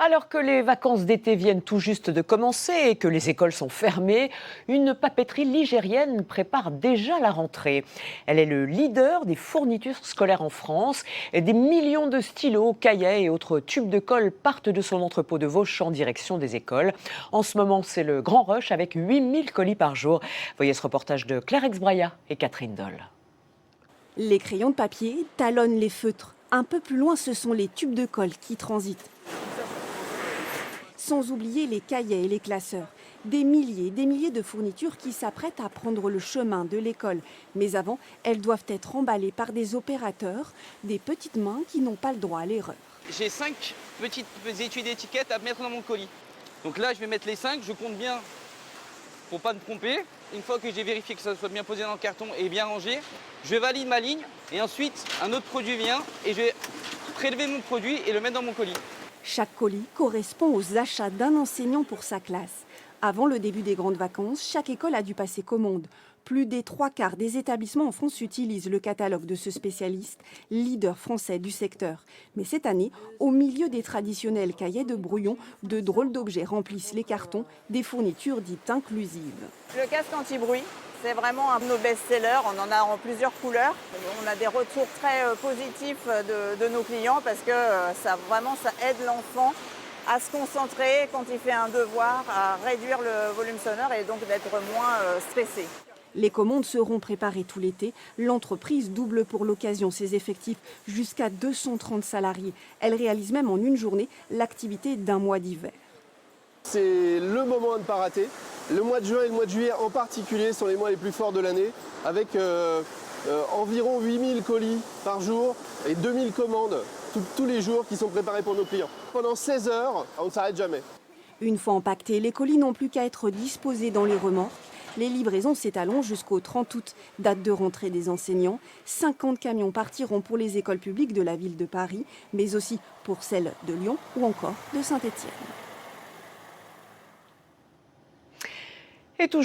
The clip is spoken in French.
Alors que les vacances d'été viennent tout juste de commencer et que les écoles sont fermées, une papeterie ligérienne prépare déjà la rentrée. Elle est le leader des fournitures scolaires en France. Et des millions de stylos, cahiers et autres tubes de colle partent de son entrepôt de Vauche en direction des écoles. En ce moment, c'est le grand rush avec 8000 colis par jour. Voyez ce reportage de Claire Exbraya et Catherine Doll. Les crayons de papier talonnent les feutres. Un peu plus loin, ce sont les tubes de colle qui transitent. Sans oublier les cahiers et les classeurs. Des milliers de fournitures qui s'apprêtent à prendre le chemin de l'école. Mais avant, elles doivent être emballées par des opérateurs, des petites mains qui n'ont pas le droit à l'erreur. J'ai 5 petites étuis d'étiquettes à mettre dans mon colis. Donc là, je vais mettre les 5, je compte bien pour ne pas me tromper. Une fois que j'ai vérifié que ça soit bien posé dans le carton et bien rangé, je valide ma ligne et ensuite un autre produit vient et je vais prélever mon produit et le mettre dans mon colis. Chaque colis correspond aux achats d'un enseignant pour sa classe. Avant le début des grandes vacances, chaque école a dû passer commande. Plus des 3/4 des établissements en France utilisent le catalogue de ce spécialiste, leader français du secteur. Mais cette année, au milieu des traditionnels cahiers de brouillon, de drôles d'objets remplissent les cartons, des fournitures dites inclusives. Le casque anti-bruit, c'est vraiment un de nos best-sellers. On en a en plusieurs couleurs. On a des retours très positifs de nos clients parce que ça aide l'enfant à se concentrer quand il fait un devoir, à réduire le volume sonore et donc d'être moins stressé. Les commandes seront préparées tout l'été. L'entreprise double pour l'occasion ses effectifs jusqu'à 230 salariés. Elle réalise même en une journée l'activité d'un mois d'hiver. C'est le moment à ne pas rater. Le mois de juin et le mois de juillet en particulier sont les mois les plus forts de l'année, avec environ 8000 colis par jour et 2000 commandes tous les jours qui sont préparées pour nos clients. Pendant 16 heures, on ne s'arrête jamais. Une fois empaquetés, les colis n'ont plus qu'à être disposés dans les remorques. Les livraisons s'étalent jusqu'au 30 août, date de rentrée des enseignants. 50 camions partiront pour les écoles publiques de la ville de Paris, mais aussi pour celles de Lyon ou encore de Saint-Étienne. Et toujours